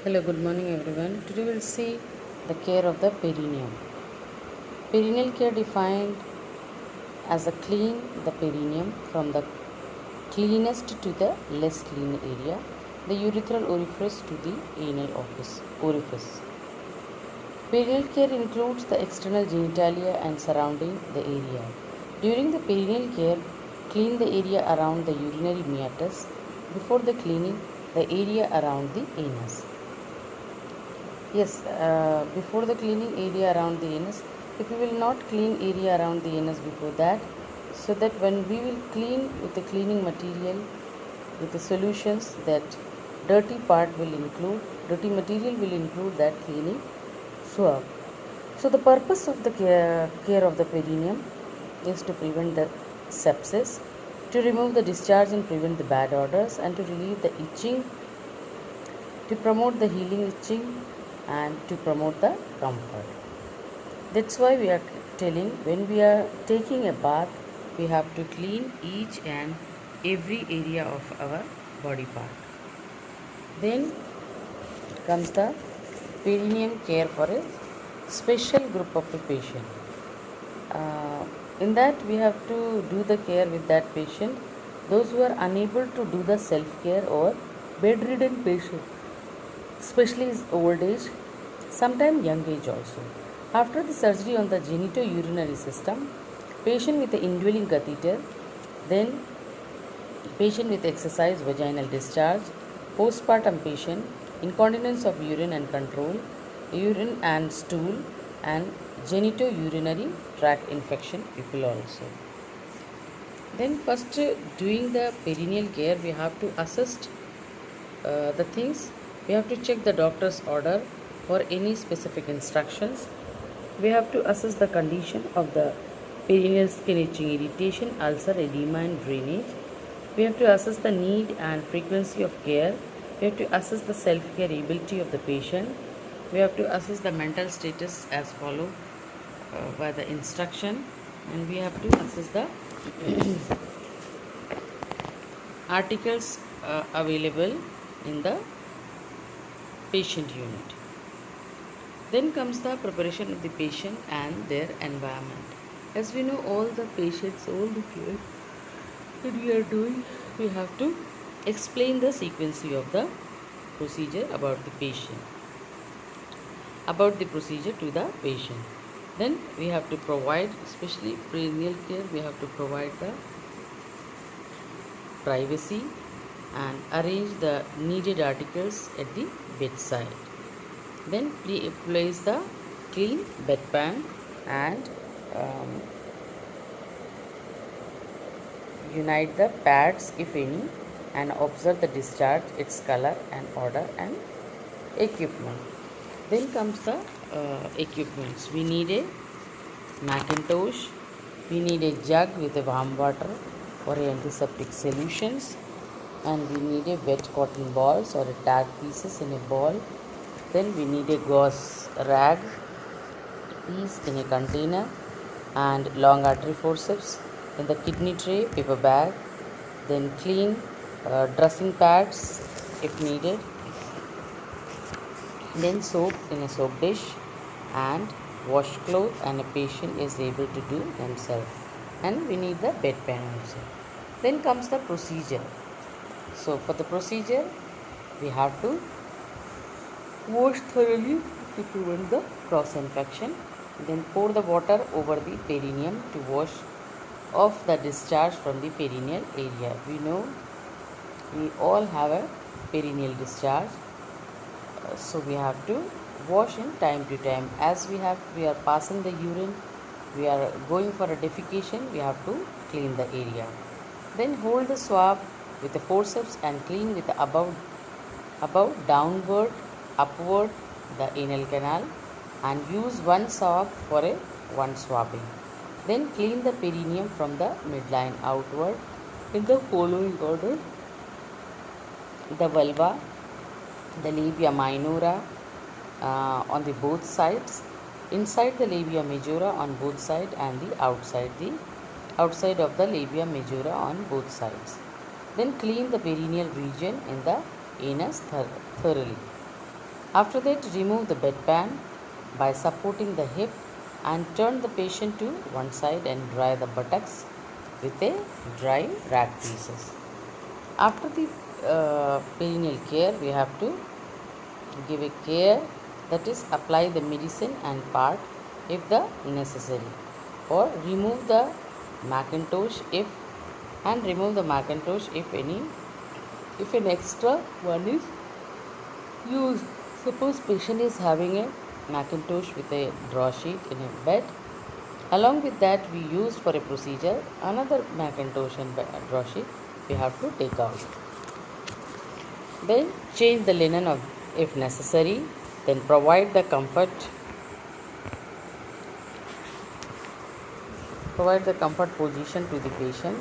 Hello, good morning everyone. Today we'll see the care of the perineum. Perineal care defined as a clean the perineum from the cleanest to the less clean area, the urethral orifice to the anal orifice. Perineal care includes the external genitalia and surrounding the area. During the perineal care, clean the area around the urinary meatus before the cleaning the area around the anus. Yes, before the cleaning area around the anus, if we will not clean area around the anus before that, so that when we will clean with the cleaning material, with the solutions, that dirty material will include that cleaning swab. So the purpose of the care of the perineum is to prevent the sepsis, to remove the discharge and prevent the bad odors, and to relieve the itching, to promote the healing itching, and to promote the comfort. That's why we are telling when we are taking a bath, we have to clean each and every area of our body part. Then comes the perineum care for a special group of the patient. In that we have to do the care with that patient, those who are unable to do the self care or bedridden patient, especially is old age, sometimes young age also. After the surgery on the genitourinary system, patient with the indwelling catheter, then patient with exercise vaginal discharge, postpartum patient, incontinence of urine and control, urine and stool, and genitourinary tract infection people also. Then first doing the perineal care, we have to assess the things. We have to check the doctor's order for any specific instructions. We have to assess the condition of the perineal skin itching, irritation, ulcer, edema and drainage. We have to assess the need and frequency of care. We have to assess the self-care ability of the patient. We have to assess the mental status as follow by the instruction, and we have to assess the articles available in the patient unit. Then comes the preparation of the patient and their environment. As we know, all the patients, all the care that we are doing, we have to explain the sequence of the procedure about the patient, about the procedure to the patient. Then we have to provide, especially perineal care, we have to provide the privacy and arrange the needed articles at the bedside. Then place the clean bedpan and unite the pads if any, and observe the discharge, its color and order and equipment. Then comes the equipments. We need a Macintosh, we need a jug with a warm water or antiseptic solutions, and we need a wet cotton balls or a tag pieces in a ball. Then we need a gauze rag piece in a container, and long artery forceps in the kidney tray, paper bag. Then clean dressing pads if needed. Then soap in a soap dish and washcloth, and a patient is able to do themselves. And we need the bedpan also. Then comes the procedure. So for the procedure, we have to wash thoroughly to prevent the cross infection. Then pour the water over the perineum to wash off the discharge from the perineal area. We know we all have a perineal discharge, so we have to wash in time to time. As we are passing the urine, we are going for a defecation, we have to clean the area. Then hold the swab with the forceps and clean with the above downward upward the anal canal, and use one swab for one swabbing. Then clean the perineum from the midline outward in the following order: the vulva, the labia minora on the both sides, inside the labia majora on both sides, and the outside of the labia majora on both sides. Then clean the perineal region in the anus thoroughly. After that, remove the bedpan by supporting the hip and turn the patient to one side and dry the buttocks with a dry rag pieces. After the perineal care, we have to give a care, that is apply the medicine and part if the necessary, or remove the Macintosh if an extra one is used. Suppose patient is having a Macintosh with a draw sheet in a bed. Along with that, we use for a procedure another Macintosh and draw sheet we have to take out. Then change the linen if necessary. Then provide the comfort position to the patient.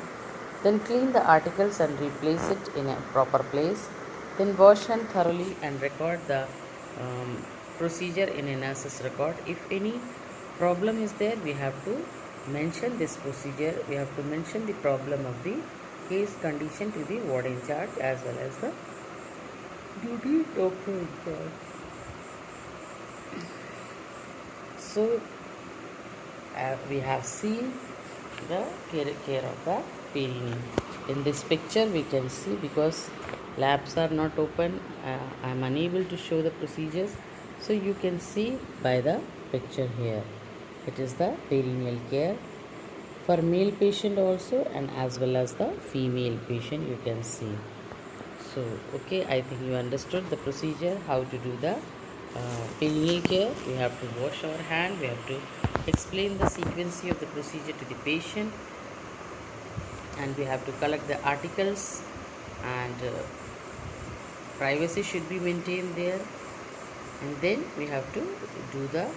Then clean the articles and replace it in a proper place. Then wash and thoroughly and record the procedure in a nurse's record. If any problem is there, we have to mention this procedure. We have to mention the problem of the case condition to the ward in charge as well as the duty doctor in charge. So we have seen the care of the perineum. In this picture we can see, because labs are not open, I am unable to show the procedures, so you can see by the picture here. It is the perineal care for male patient also and as well as the female patient, you can see. So okay, I think you understood the procedure, how to do the perineal care. We have to wash our hand, we have to explain the sequence of the procedure to the patient, and we have to collect the articles, and privacy should be maintained there, and then we have to do the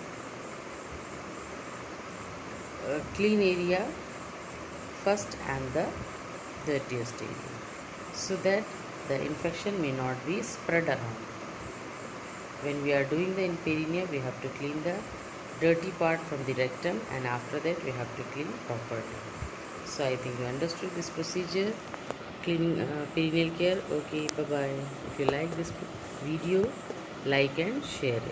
clean area first and the dirtiest area, so that the infection may not be spread around. When we are doing the perineum, we have to clean the dirty part from the rectum, and after that we have to clean properly. So I think you understood this procedure, cleaning perineal care. Okay, bye bye. If you like this video, like and share it.